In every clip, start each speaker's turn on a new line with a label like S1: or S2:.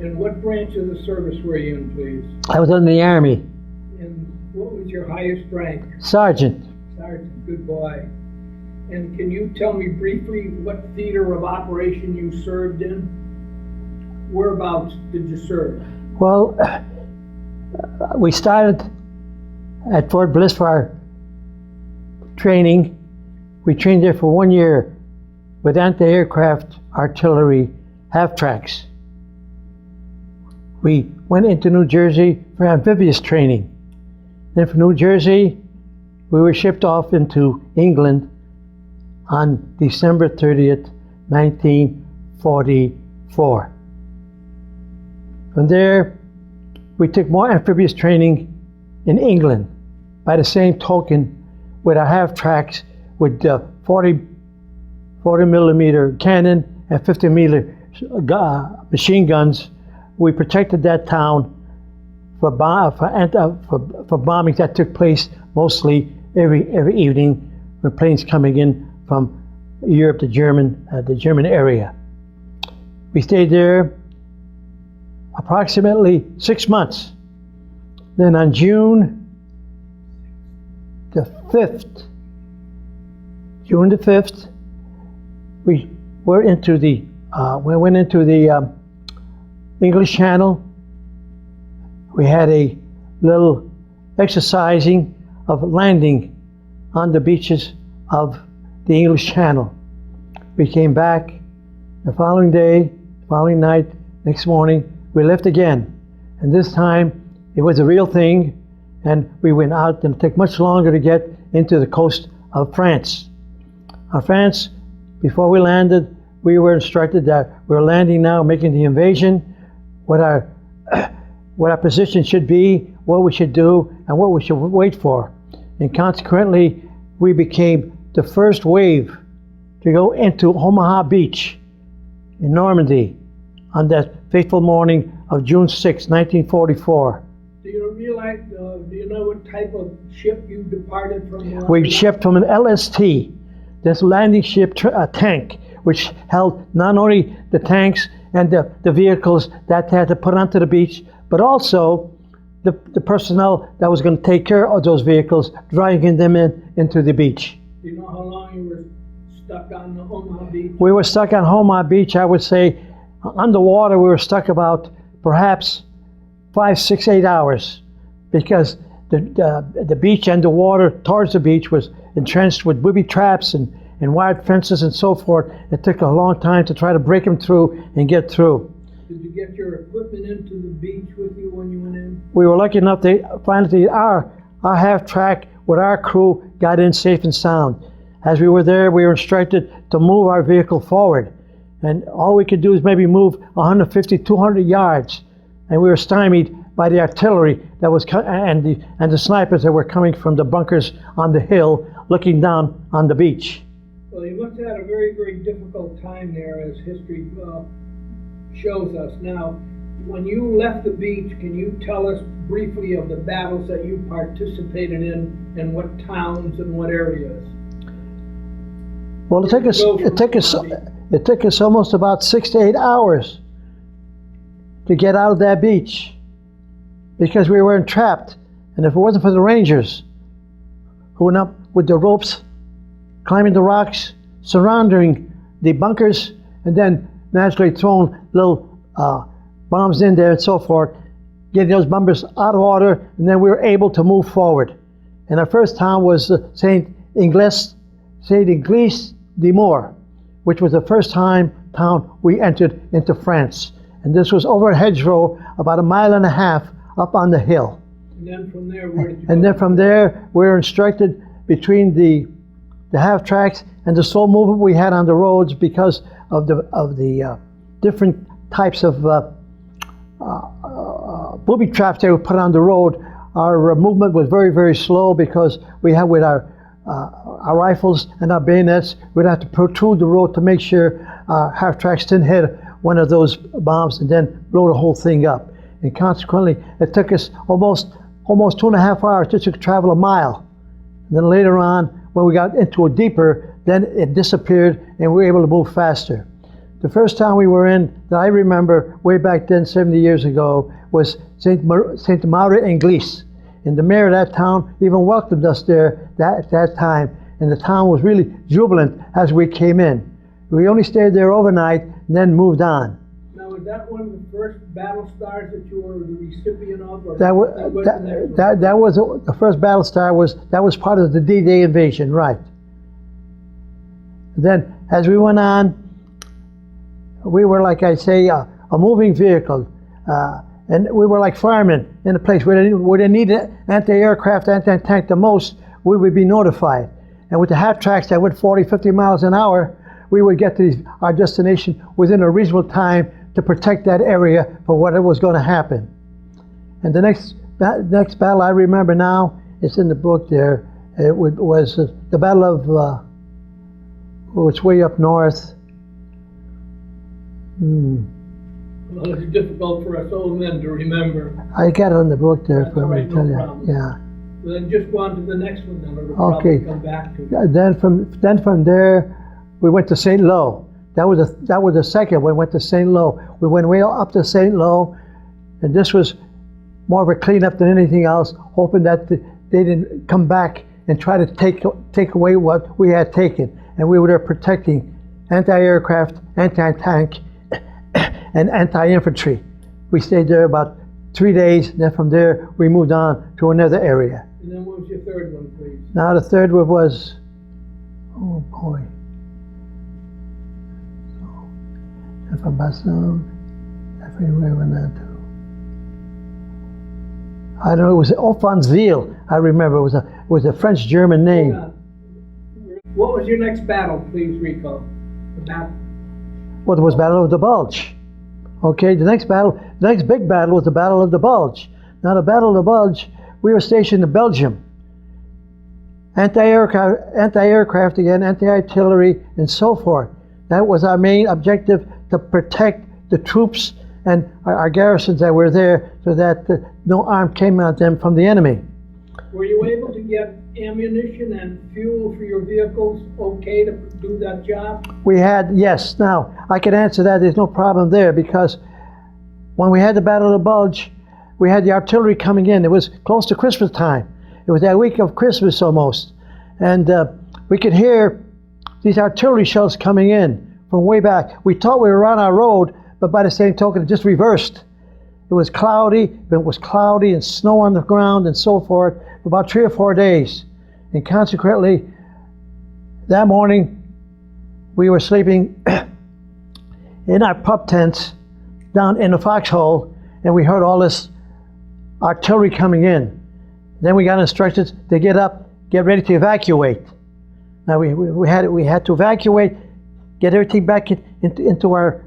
S1: And what branch of the service were you in, please?
S2: I was in the Army.
S1: And what was your highest rank?
S2: Sergeant.
S1: Sergeant, good boy. And can you tell me briefly what theater of operation you served in? Whereabouts did you serve?
S2: Well, we started at Fort Bliss for our training. We trained there for 1 year with anti-aircraft artillery half-tracks. We went into New Jersey for amphibious training. Then from New Jersey, we were shipped off into England on December 30th, 1944. From there, we took more amphibious training in England. By the same token, with our half-tracks with 40 millimeter cannon and 50 millimeter machine guns, we protected that town for bombings that took place mostly every evening with planes coming in from Europe, the German area. We stayed there approximately 6 months. Then on June the 5th, we went into the English Channel. We had a little exercising of landing on the beaches of the English Channel. We came back the following day, following night, next morning, we left again. And this time, it was a real thing, and we went out, and it took much longer to get into the coast of France. France, before we landed, we were instructed that we were landing now, making the invasion, what our position should be, what we should do, and what we should wait for. And consequently, we became the first wave to go into Omaha Beach in Normandy on that fateful morning of June 6, 1944.
S1: Do you know what type of ship you departed from?
S2: We shipped from an LST, this landing ship tank, which held not only the tanks and the vehicles that they had to put onto the beach, but also the personnel that was going to take care of those vehicles, driving them into the beach.
S1: Do you know how long you were stuck on the Omaha Beach?
S2: We were stuck on Omaha Beach, I would say, underwater we were stuck about perhaps 5, 6, 8 hours, because the beach and the water towards the beach was entrenched with booby traps and wired fences and so forth. It took a long time to try to break them through and get through.
S1: Did you get your equipment into the beach with you when you went in?
S2: We were lucky enough to finally our half-track with our crew got in safe and sound. As we were there, we were instructed to move our vehicle forward. And all we could do is maybe move 150, 200 yards. And we were stymied by the artillery that was and the snipers that were coming from the bunkers on the hill looking down on the beach.
S1: Well, you must have had a very, very difficult time there, as history shows us. Now, when you left the beach, can you tell us briefly of the battles that you participated in and what towns and what areas?
S2: Well, it took us almost about 6 to 8 hours to get out of that beach, because we were entrapped. And if it wasn't for the Rangers who went up with the ropes, climbing the rocks, surrounding the bunkers, and then naturally throwing little bombs in there and so forth, getting those bunkers out of order, and then we were able to move forward. And our first town was Saint Ignace de Moor, which was the first town we entered into France. And this was over a hedgerow about 1.5 miles up on the hill.
S1: And then from there, where did you go?
S2: And then from there, we were instructed between the half-tracks and the slow movement we had on the roads because of the different types of booby traps they would put on the road. Our movement was very, very slow because we had with our rifles and our bayonets, we'd have to protrude the road to make sure our half-tracks didn't hit one of those bombs and then blow the whole thing up. And consequently, it took us almost 2.5 hours just to travel 1 mile. And then later on, when we got into a deeper, then it disappeared and we were able to move faster. The first town we were in that I remember way back then, 70 years ago, was St. Maura Inglis. And the mayor of that town even welcomed us there that time. And the town was really jubilant as we came in. We only stayed there overnight and then moved on.
S1: Now, was that one of the first battle stars that you were the recipient of? Or
S2: That was the first battle star. That was part of the D-Day invasion, right? Then, as we went on, we were, like I say, a moving vehicle, and we were like firemen in a place where they needed anti-aircraft, anti-tank the most. We would be notified, and with the half tracks that went 40, 50 miles an hour, we would get to our destination within a reasonable time to protect that area for whatever was going to happen. And the next battle I remember now, it's in the book there. It was the Battle of. It's way up north.
S1: Well, it's difficult for us old men to remember.
S2: I got it on the book there
S1: That's
S2: for me
S1: all right,
S2: to tell
S1: no
S2: you.
S1: problem.
S2: Yeah.
S1: Well, then just go on to the next one, then it'll
S2: Okay.
S1: probably come back to you.
S2: Then from there, we went to St. Lo. That was the second. We went to St. Lo. We went way up to St. Lo, and this was more of a cleanup than anything else, hoping that they didn't come back and try to take away what we had taken. And we were there protecting anti-aircraft, anti-tank, and anti-infantry. We stayed there about 3 days, and then from there we moved on to another area.
S1: And then what was your third one, please?
S2: Now the third one was, oh boy. From Basel, everywhere we went on to. I don't know, it was Offensive, I remember, it was a French-German name.
S1: What was your next battle, please, Rico?
S2: Well, it was Battle of the Bulge. Okay, the next big battle was the Battle of the Bulge. Now the Battle of the Bulge, we were stationed in Belgium. Anti-aircraft again, anti-artillery, and so forth. That was our main objective, to protect the troops and our garrisons that were there so that no harm came at them from the enemy.
S1: Were you able to get ammunition and fuel for your vehicles okay to do that job?
S2: We had, yes. Now, I can answer that. There's no problem there, because when we had the Battle of the Bulge, we had the artillery coming in. It was close to Christmas time. It was that week of Christmas almost. And we could hear these artillery shells coming in from way back. We thought we were on our road, but by the same token, it just reversed. It was cloudy, and snow on the ground and so forth for about 3 or 4 days. And consequently, that morning, we were sleeping in our pup tents down in the foxhole, and we heard all this artillery coming in. Then we got instructions to get up, get ready to evacuate. Now we had to evacuate, get everything back into our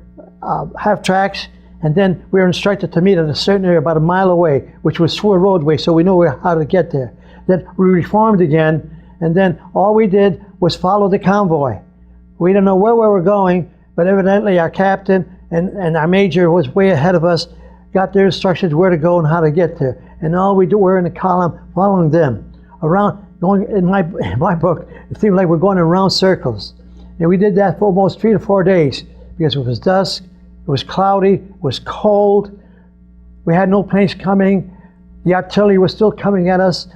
S2: half tracks, and then we were instructed to meet at a certain area about a mile away, which was through a roadway, so we knew how to get there. Then we reformed again, and then all we did was follow the convoy. We didn't know where we were going, but evidently our captain and our major was way ahead of us, got their instructions where to go and how to get there. And all we do, we're in a column following them. Going in my book, it seemed like we're going in round circles. And we did that for almost 3 to 4 days, because it was dusk, it was cloudy, it was cold, we had no planes coming, the artillery was still coming at us,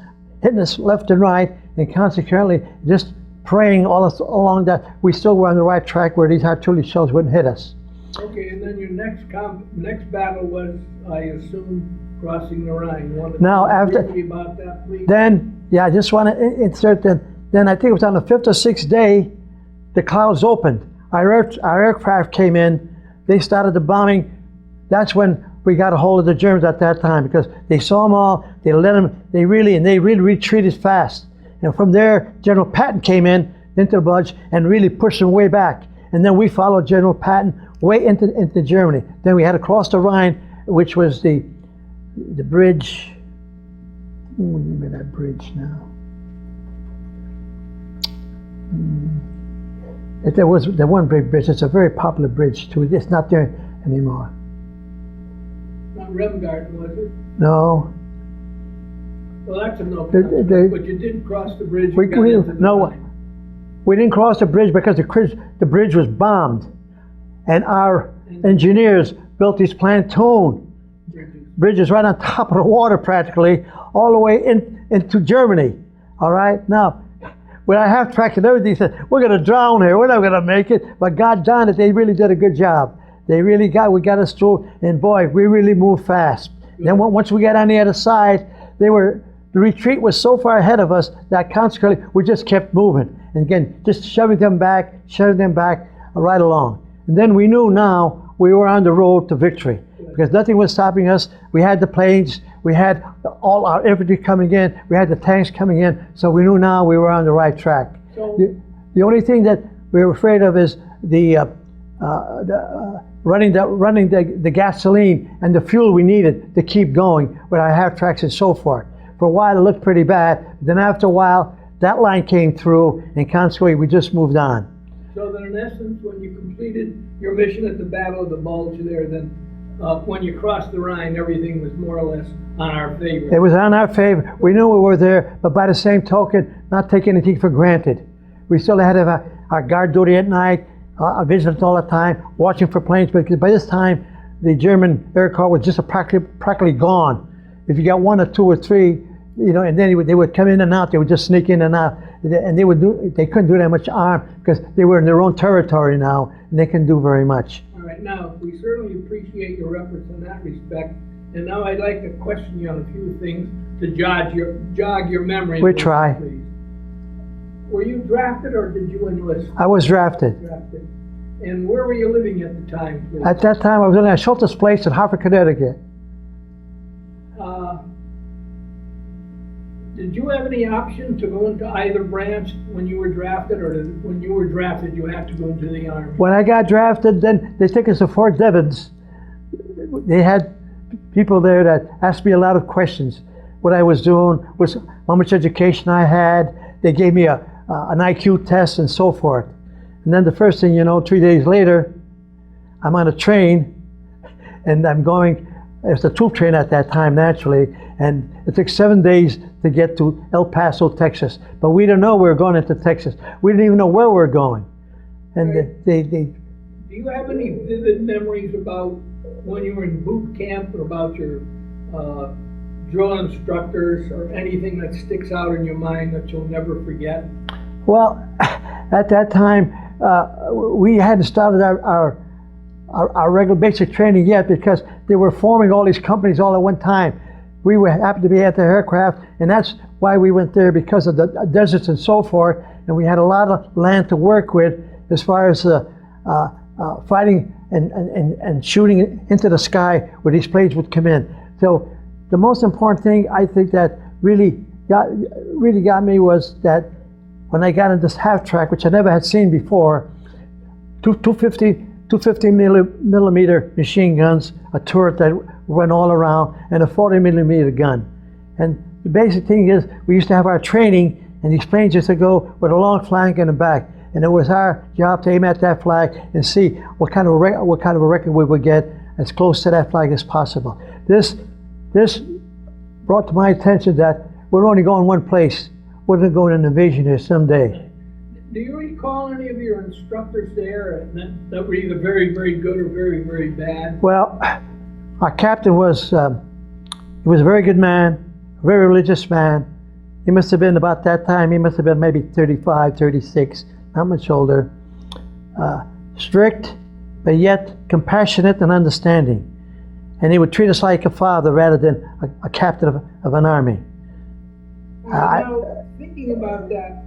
S2: hitting us left and right, and consequently just praying all along that we still were on the right track where these artillery shells wouldn't hit us.
S1: Okay, and then your next battle was, I assume, crossing the Rhine. You want to
S2: Now,
S1: talk
S2: after-
S1: briefly about that, please?
S2: Then, yeah, I just want to insert that. Then I think it was on the 5th or 6th day, the clouds opened. Our aircraft came in. They started the bombing. That's when we got a hold of the Germans at that time, because they saw them all. They really retreated fast. And from there, General Patton came in into the Bulge and really pushed them way back. And then we followed General Patton way into Germany. Then we had to cross the Rhine, which was the bridge. What do you mean that bridge now? There was the one big bridge. It's a very popular bridge too. It's not there anymore.
S1: Not Remgarten, was it?
S2: No.
S1: Well, that's a no.
S2: The-
S1: But you did cross the bridge.
S2: We didn't cross the bridge because the bridge was bombed, And our engineers built these pontoon bridges right on top of the water practically, all the way into Germany. All right? Now, when I half track and everything, said, we're going to drown here, we're not going to make it. But God darn it, they really did a good job. We got us through, and boy, we really moved fast. Then once we got on the other side, the retreat was so far ahead of us that consequently we just kept moving. And again, just shoving them back right along. And then we knew now we were on the road to victory because nothing was stopping us. We had the planes, we had all our infantry coming in, we had the tanks coming in, so we knew now we were on the right track.
S1: So,
S2: the only thing that we were afraid of is running the gasoline and the fuel we needed to keep going with our half tracks and so forth. For a while it looked pretty bad, then after a while that line came through and consequently we just moved on.
S1: so then in essence, when you completed your mission at the Battle of the Bulge there, then when you crossed the Rhine, everything was more or less on our favor.
S2: It was on our favor. We knew we were there, but by the same token, not taking anything for granted. We still had to have our guard duty at night, vigilance all the time, watching for planes, because by this time, the German air corps was just practically gone. If you got one or two or three, and then they would come in and out, they would just sneak in and out, and they couldn't do that much harm because they were in their own territory now, and they couldn't do very much.
S1: All right, now, we certainly appreciate your efforts in that respect, and now I'd like to question you on a few things to jog your memory.
S2: We try.
S1: Please. Were you drafted or did you enlist?
S2: I was drafted.
S1: Drafted. And where were you living at the time, please?
S2: At that time, I was living at Schultes Place in Hartford, Connecticut.
S1: Did you have any option to go into either branch when you were drafted, or when you were drafted you had to go into the Army?
S2: When I got drafted, then they took us to Fort Devens. They had people there that asked me a lot of questions. What I was doing, how much education I had. They gave me an IQ test and so forth. And then the first thing you know, 3 days later, I'm on a train, and I'm going. It was a troop train at that time, naturally, and it took 7 days to get to El Paso, Texas. But we didn't know we were going into Texas. We didn't even know where we were going. And
S1: Right.
S2: they
S1: Do you have any vivid memories about when you were in boot camp, or about your drill instructors, or anything that sticks out in your mind that you'll never forget?
S2: well, at that time, we hadn't started our regular basic training yet because they were forming all these companies all at one time. We happened to be at the aircraft, and that's why we went there, because of the deserts and so forth, and we had a lot of land to work with as far as fighting and shooting into the sky where these planes would come in. So the most important thing I think that really got me was that when I got in this half track, which I never had seen before, 250 millimeter machine guns, a turret that run all around, and a 40 millimeter gun. And the basic thing is, we used to have our training, and these planes used to go with a long flag in the back, and it was our job to aim at that flag and see what kind of a record we would get as close to that flag as possible. This brought to my attention that we're only going one place. We're going to go on an invasion here someday.
S1: Do you recall any of your instructors there that were either very, very good or very, very bad?
S2: Well, our captain was a very good man, a very religious man. He must have been about that time, he must have been maybe 35, 36, not much older. Strict, but yet compassionate and understanding. And he would treat us like a father rather than a captain of an army.
S1: Now, thinking about that,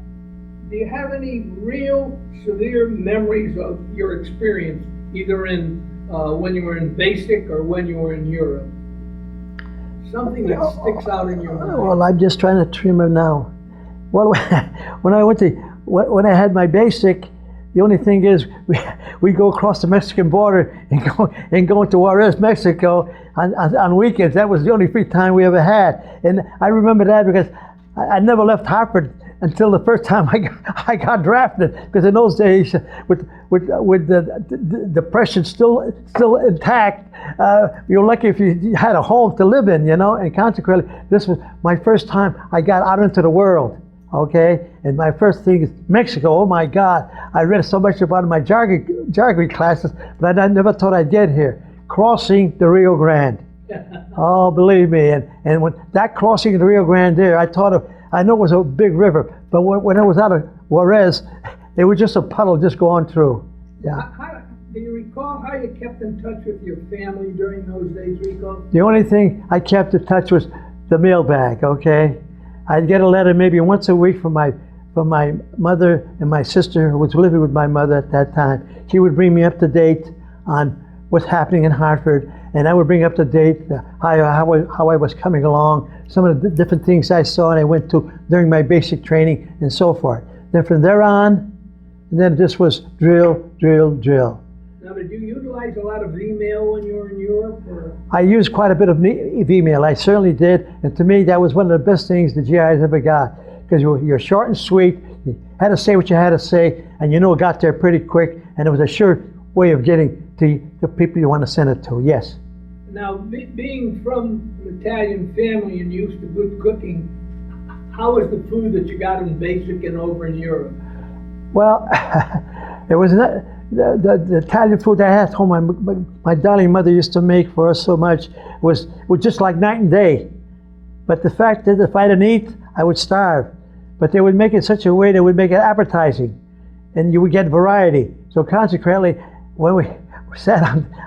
S1: do you have any real severe memories of your experience, either in when you were in basic or when you were in Europe? Something that sticks out in your mind.
S2: Well, I'm just trying to remember now. Well, when I had my basic, the only thing is we go across the Mexican border and go into Juarez, Mexico on weekends. That was the only free time we ever had, and I remember that because I never left Hartford until the first time I got drafted, because in those days, with the depression still intact, you're lucky if you had a home to live in, and consequently, this was my first time I got out into the world. okay? And my first thing is Mexico. Oh my God, I read so much about it in my geography classes, but I never thought I'd get here. Crossing the Rio Grande. Oh, believe me, and when that crossing the Rio Grande there, I know it was a big river, but when it was out of Juarez, it was just a puddle just going through. Yeah.
S1: Do you recall how you kept in touch with your family during those days, Rico?
S2: The only thing I kept in touch was the mailbag, okay? I'd get a letter maybe once a week from my mother and my sister, who was living with my mother at that time. She would bring me up to date on what's happening in Hartford, and I would bring up to date how I was coming along, some of the different things I saw and I went to during my basic training and so forth. Then from there on, and then this was drill, drill, drill.
S1: Now, did you utilize a lot of email when you were in Europe? Or?
S2: I used quite a bit of email, I certainly did, and to me that was one of the best things the GIs ever got, because you're short and sweet, you had to say what you had to say, and it got there pretty quick, and it was a sure way of getting to the people you want to send it to, yes.
S1: Now, being from an Italian family and used to good cooking, how was the food that you got in basic and over in Europe?
S2: Well, it was not, the Italian food I had at home, my darling mother used to make for us so much, was just like night and day. But the fact that if I didn't eat, I would starve. But they would make it in such a way they would make it appetizing, and you would get variety. So consequently, when we sat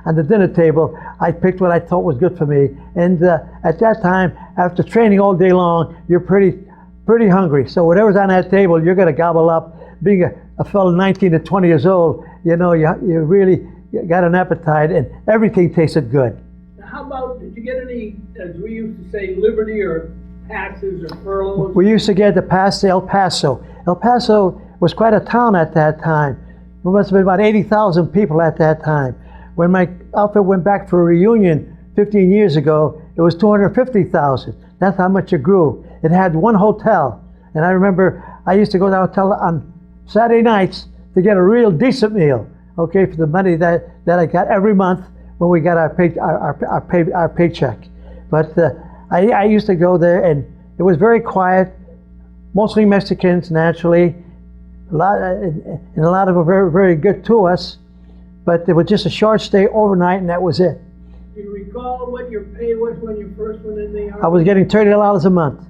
S2: on the dinner table, I picked what I thought was good for me. And at that time, after training all day long, you're pretty hungry. So whatever's on that table, you're going to gobble up. Being a fellow 19 to 20 years old, you really got an appetite, and everything tasted good.
S1: Now, how about, did you get any, as we used to say, liberty or passes or furloughs?
S2: We used to get the pass to El Paso. El Paso was quite a town at that time. There must have been about 80,000 people at that time. When my outfit went back for a reunion 15 years ago, it was 250,000. That's how much it grew. It had one hotel, and I remember I used to go to the hotel on Saturday nights to get a real decent meal, okay, for the money that I got every month when we got our paycheck. But I used to go there, and it was very quiet, mostly Mexicans, naturally. A lot of them were very, very good to us, but it was just a short stay overnight, and that was it.
S1: Do you recall what your pay was when you first went in the Army?
S2: I was getting $30 a month,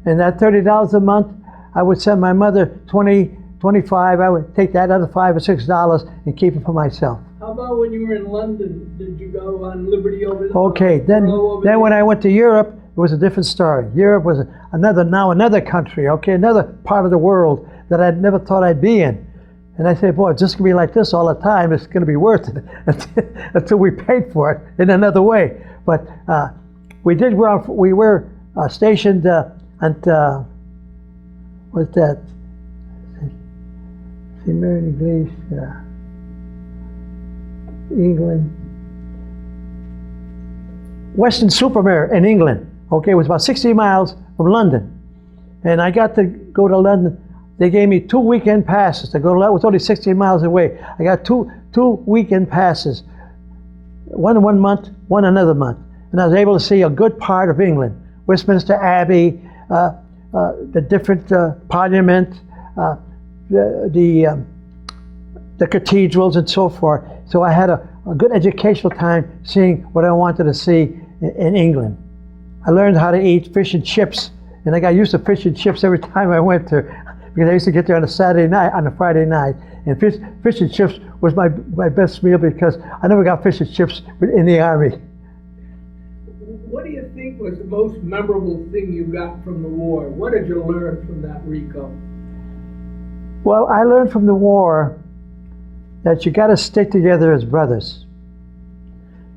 S2: and that $30 a month, I would send my mother 20, 25. I would take that other $5 or $6 and keep it for myself.
S1: How about when you were in London? Did you go on liberty over there?
S2: Okay, then when I went to Europe, it was a different story. Europe was another country, okay, another part of the world that I'd never thought I'd be in. And I said, boy, it's just going to be like this all the time. It's going to be worth it until we paid for it in another way. But we were stationed at, what's that? England. Weston-super-Mare in England. Okay, it was about 60 miles from London. And I got to go to London. They gave me 2 weekend passes to go to London. It was only 16 miles away. I got two weekend passes. One month, one another month. And I was able to see a good part of England. Westminster Abbey, the different Parliament, the cathedrals and so forth. So I had a good educational time seeing what I wanted to see in England. I learned how to eat fish and chips, and I got used to fish and chips every time I went there, because I used to get there on a Friday night, and fish and chips was my best meal, because I never got fish and chips in the Army.
S1: What do you think was the most memorable thing you got from the war? What did you learn from that, Rico?
S2: Well, I learned from the war that you got to stick together as brothers.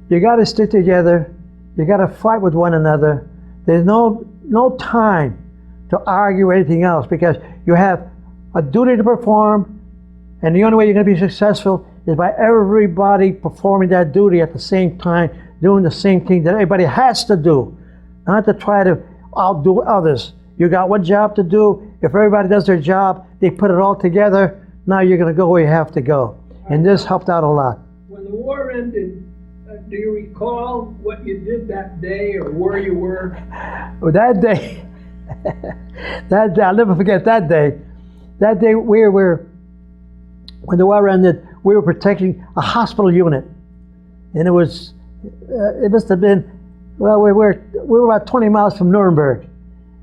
S2: You got to stick together. You got to fight with one another. There's no time to argue anything else, because you have a duty to perform, and the only way you're going to be successful is by everybody performing that duty at the same time, doing the same thing that everybody has to do, not to try to outdo others. You got one job to do. If everybody does their job, they put it all together, now you're going to go where you have to go. And this helped out a lot.
S1: When the war ended, do you recall what you did that day or where you were?
S2: Well, that day, That day, I'll never forget that day. That day we were, when the war ended, we were protecting a hospital unit. And it was, it must have been, well, we were about 20 miles from Nuremberg.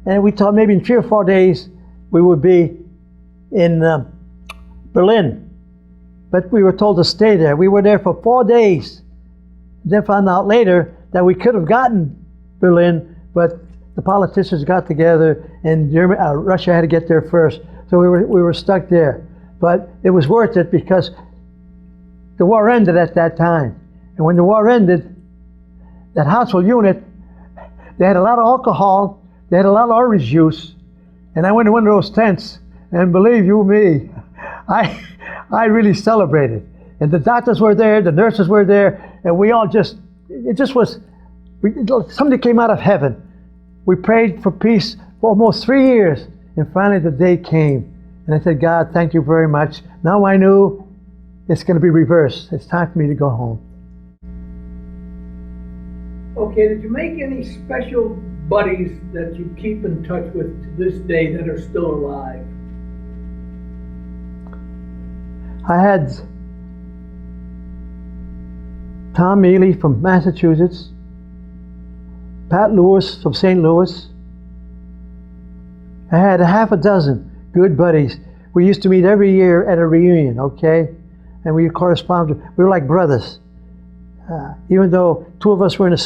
S2: And we thought maybe in 3 or 4 days we would be in Berlin. But we were told to stay there. We were there for 4 days. Then found out later that we could have gotten Berlin, but the politicians got together and Russia had to get there first. So we were stuck there. But it was worth it because the war ended at that time. And when the war ended, that hospital unit, they had a lot of alcohol, they had a lot of orange juice, and I went to one of those tents, and believe you me, I really celebrated. And the doctors were there, the nurses were there, and we all just, it just was, something came out of heaven. We prayed for peace for almost 3 years, and finally the day came. And I said, God, thank you very much. Now I knew it's going to be reversed. It's time for me to go home.
S1: Okay, did you make any special buddies that you keep in touch with to this day that are still alive?
S2: I had Tom Mealy from Massachusetts, Pat Lewis from St. Louis. I had a half a dozen good buddies. We used to meet every year at a reunion, okay? And we corresponded. We were like brothers. Even though 2 of us were in the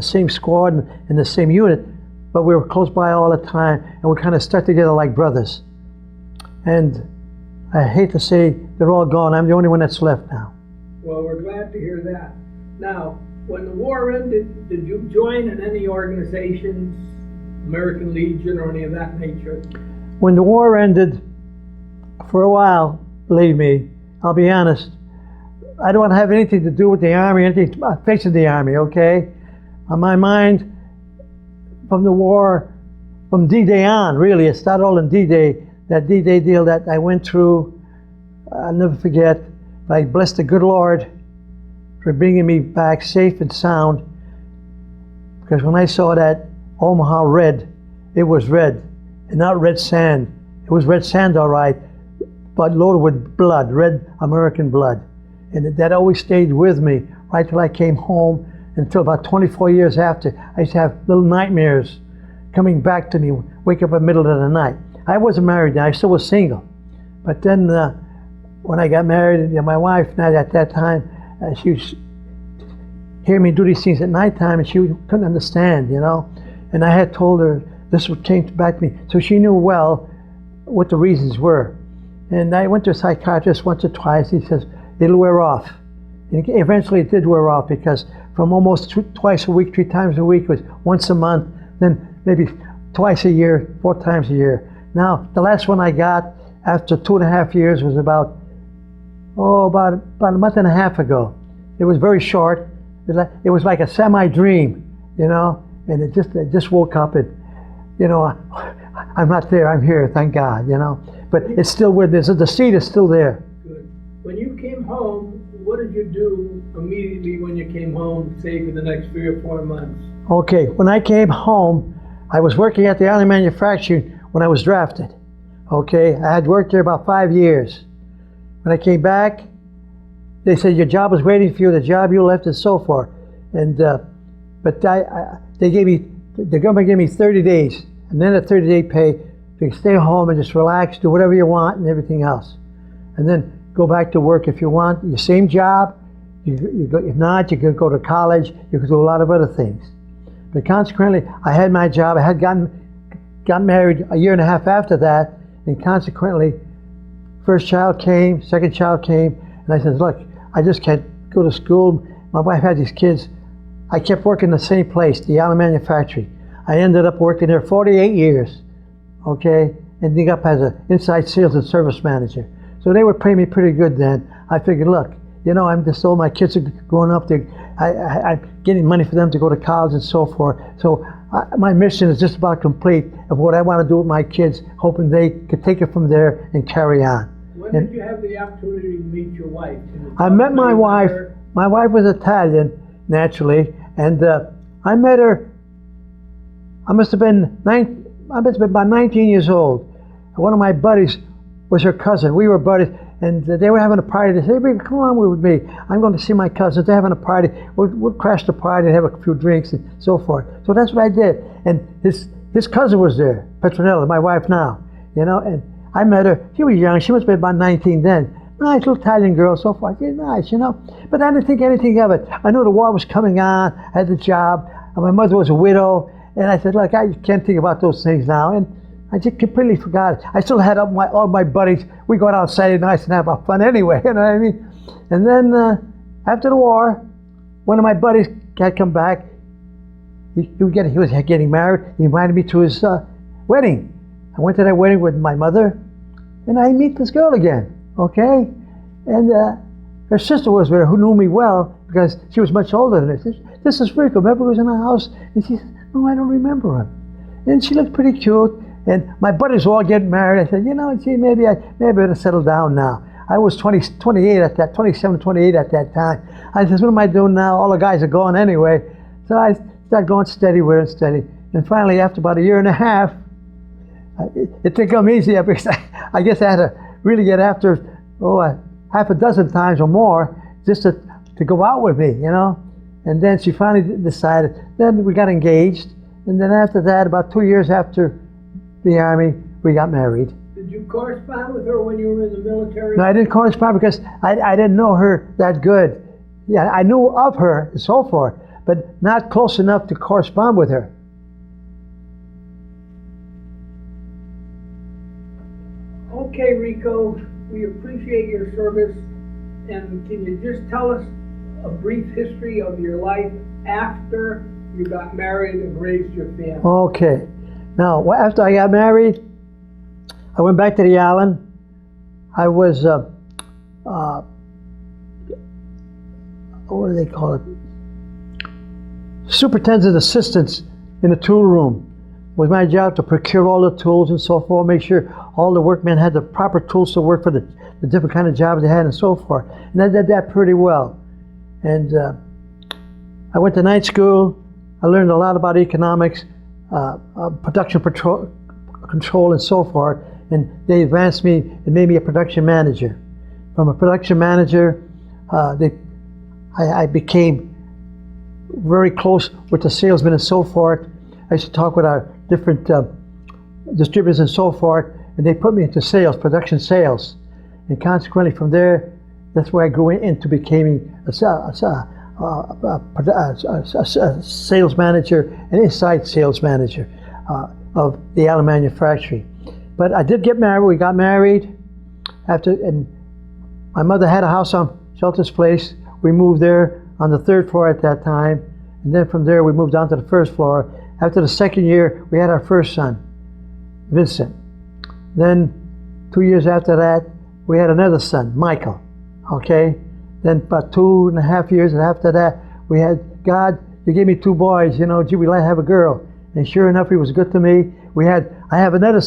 S2: same squad and in the same unit, but we were close by all the time, and we kind of stuck together like brothers. And I hate to say they're all gone. I'm the only one that's left now.
S1: Well, we're glad to hear that. Now, when the war ended, did you join in any organizations, American Legion or any of that nature?
S2: When the war ended, for a while, believe me, I'll be honest, I don't have anything to do with the Army, anything facing the Army, okay? On my mind, from the war, from D-Day on, really, it started all in D-Day, that D-Day deal that I went through, I'll never forget. I bless the good Lord for bringing me back safe and sound, because when I saw that Omaha red, it was red, and not red sand. It was red sand, all right, but loaded with blood, red American blood. And that always stayed with me right till I came home, until about 24 years after. I used to have little nightmares coming back to me, wake up in the middle of the night. I wasn't married then, I still was single. But then when I got married, my wife, at that time, she was hearing me do these things at nighttime, and she couldn't understand, you know. And I had told her this came back to me. So she knew well what the reasons were. And I went to a psychiatrist once or twice. He says, it'll wear off. And eventually it did wear off, because from almost twice a week, 3 times a week, was once a month, then maybe twice a year, 4 times a year. Now, the last one I got after 2.5 years was about a month and a half ago. It was very short. It was like a semi-dream, you know, and it just woke up and, you know, I'm not there, I'm here, thank God, you know. But it's still with me, the seed is still there.
S1: Good. When you came home, what did you do immediately when you came home, say for the next 3 or 4 months?
S2: Okay, when I came home, I was working at the Island Manufacturing when I was drafted. Okay, I had worked there about 5 years. When I came back, they said your job was waiting for you, the job you left, and so forth. And but the government gave me 30 days, and then a 30-day pay to stay home and just relax, do whatever you want, and everything else, and then go back to work if you want. Your same job. If not, you could go to college. You could do a lot of other things. But consequently, I had my job. I had got married a 1.5 years after that, and consequently, first child came, second child came, and I said, look, I just can't go to school. My wife had these kids. I kept working in the same place, the Island Manufacturing. I ended up working there 48 years, okay, ending up as an inside sales and service manager. So they were paying me pretty good then. I figured, look, you know, I'm just old, my kids are growing up, I'm getting money for them to go to college and so forth. So my mission is just about complete of what I want to do with my kids, hoping they could take it from there and carry on.
S1: When did you have the opportunity to meet your wife?
S2: I met my wife. My wife was Italian, naturally, and I met her, I must have been I must be about 19 years old. One of my buddies was her cousin. We were buddies, and they were having a party. They said, "Hey, come on with me. I'm going to see my cousins. They're having a party. We'll crash the party and have a few drinks and so forth." So that's what I did. And his cousin was there, Petronella, my wife now, you know, and I met her. She was young. She must be about 19 then. Nice little Italian girl, so forth. Yeah, nice, you know. But I didn't think anything of it. I knew the war was coming on. I had the job. And my mother was a widow. And I said, look, I can't think about those things now. And I just completely forgot it. I still had all my buddies. We go out on Saturday nights and have our fun anyway, you know what I mean? And then after the war, one of my buddies had come back. He was getting married. He invited me to his wedding. I went to that wedding with my mother, and I meet this girl again, okay? And her sister was there, who knew me well, because she was much older than me. This is Rico. Remember who was in the house? And she said, no, I don't remember him. And she looked pretty cute. And my buddies were all getting married. I said, you know, gee, maybe I better settle down now. I was 27, 28 at that time. I said, what am I doing now? All the guys are gone anyway. So I started going steady with it, steady. And finally, after about a year and a half, it didn't come easy because I guess I had to really get after, half a dozen times or more just to go out with me, you know. And then she finally decided. Then we got engaged. And then after that, about 2 years after the Army, we got married.
S1: Did you correspond with her when you were in the military?
S2: No, I didn't correspond because I didn't know her that good. Yeah, I knew of her and so forth, but not close enough to correspond with her.
S1: Okay, Rico, we appreciate your service. And can you just tell us a brief history of your life after you got married and raised your family?
S2: Okay. Now, after I got married, I went back to the island. I was, what do they call it? Superintendent assistant in the tool room. It was my job to procure all the tools and so forth, make sure all the workmen had the proper tools to work for the different kind of jobs they had and so forth. And I did that pretty well. And I went to night school. I learned a lot about economics, production control and so forth. And they advanced me and made me a production manager. From a production manager, I became very close with the salesmen and so forth. I used to talk with our different distributors and so forth, and they put me into sales, production sales. And consequently from there, that's where I grew into becoming a sales manager, an inside sales manager of the Allen manufacturing. But I did get married. We got married and my mother had a house on Shelter's Place. We moved there on the 3rd floor at that time, and then from there we moved down to the 1st floor. After the 2nd year, we had our first son, Vincent. Then 2 years after that, we had another son, Michael. Okay. Then about 2.5 years after that, we had God. He gave me 2 boys. You know, gee, we'd like to have a girl. And sure enough, he was good to me. I have another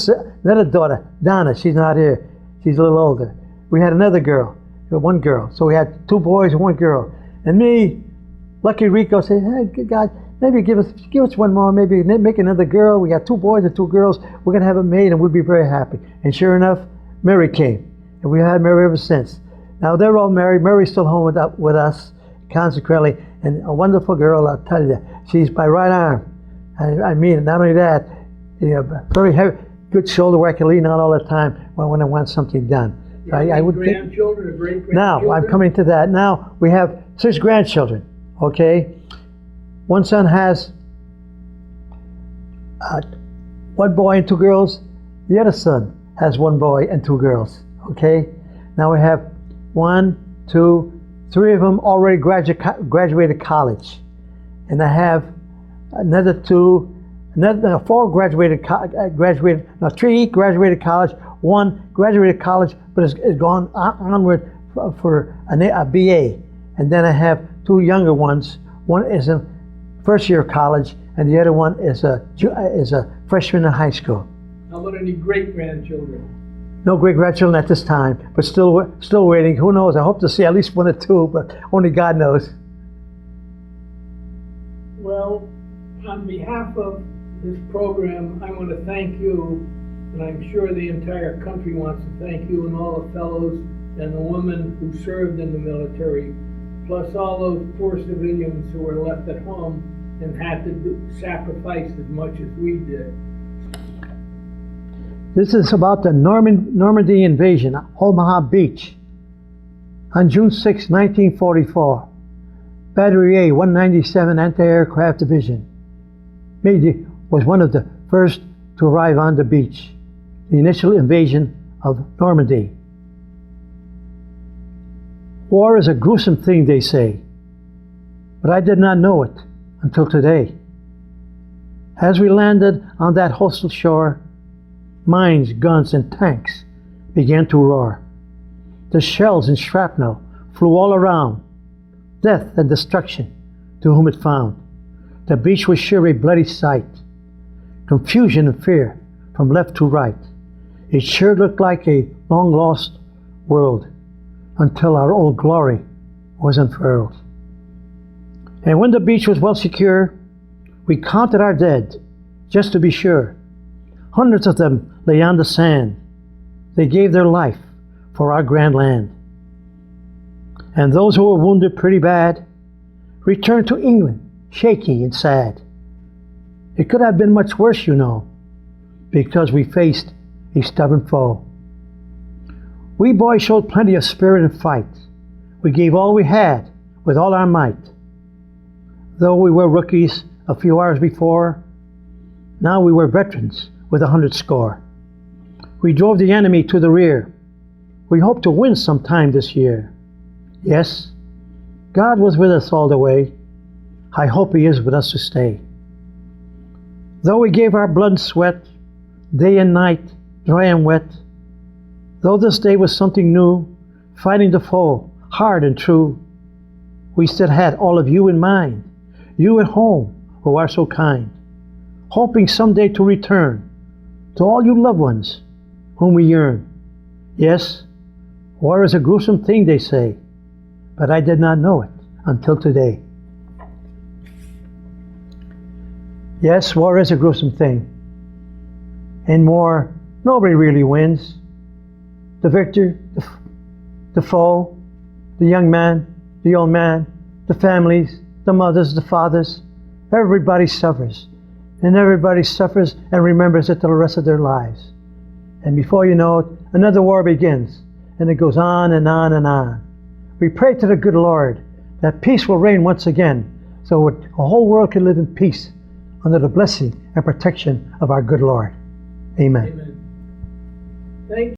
S2: daughter, Donna. She's not here. She's a little older. We had another girl, 1 girl. So we had 2 boys and 1 girl. And me, lucky Rico, said, hey, God, maybe give us 1 more. Maybe make another girl. We got 2 boys and 2 girls. We're gonna have a maid, and we'll be very happy. And sure enough, Mary came, and we had Mary ever since. Now they're all married. Mary's still home with us, consequently, and a wonderful girl. I'll tell you, she's my right arm. I mean, not only that, you know, very heavy, good shoulder where I can lean on all the time when I want something done.
S1: I would grandchildren or great-grandchildren?
S2: Now, I'm coming to that. Now, we have 6 grandchildren, okay? One son has 1 boy and 2 girls. The other son has 1 boy and 2 girls, okay? Now we have 1, 2, 3 of them already graduated college. And I have another 4 graduated 3 graduated college, 1 graduated college, but has gone onward for a BA. And then I have 2 younger ones. One is in first year of college, and the other one is a freshman in high school.
S1: How about any great-grandchildren?
S2: No great-grandchildren at this time, but still waiting. Who knows? I hope to see at least 1 or 2, but only God knows.
S1: Well, on behalf of this program, I want to thank you, and I'm sure the entire country wants to thank you and all the fellows and the women who served in the military, plus all those poor civilians who were left at home and had to sacrifice as much as we did.
S2: This is about the Normandy invasion, Omaha Beach. On June 6, 1944, Battery A, 197 Anti-Aircraft Division was one of the first to arrive on the beach, the initial invasion of Normandy. War is a gruesome thing, they say, but I did not know it until today. As we landed on that hostile shore, mines, guns, and tanks began to roar. The shells and shrapnel flew all around, death and destruction to whom it found. The beach was sure a bloody sight, confusion and fear from left to right. It sure looked like a long-lost world until our old glory was unfurled. And when the beach was well secure, we counted our dead, just to be sure. Hundreds of them lay on the sand. They gave their life for our grand land. And those who were wounded pretty bad returned to England, shaky and sad. It could have been much worse, you know, because we faced a stubborn foe. We boys showed plenty of spirit and fight. We gave all we had with all our might. Though we were rookies a few hours before, now we were veterans with 100 score. We drove the enemy to the rear. We hope to win sometime this year. Yes, God was with us all the way. I hope He is with us to stay. Though we gave our blood and sweat, day and night, dry and wet, though this day was something new, fighting the foe, hard and true, we still had all of you in mind, you at home who are so kind, hoping someday to return to all you loved ones whom we yearn. Yes, war is a gruesome thing, they say, but I did not know it until today. Yes, war is a gruesome thing. In war, nobody really wins. The victor, the foe, the young man, the old man, the families, the mothers, the fathers, everybody suffers. And everybody suffers and remembers it the rest of their lives. And before you know it, another war begins, and it goes on and on and on. We pray to the good Lord that peace will reign once again, so the whole world can live in peace under the blessing and protection of our good Lord. Amen.
S1: Amen. Thank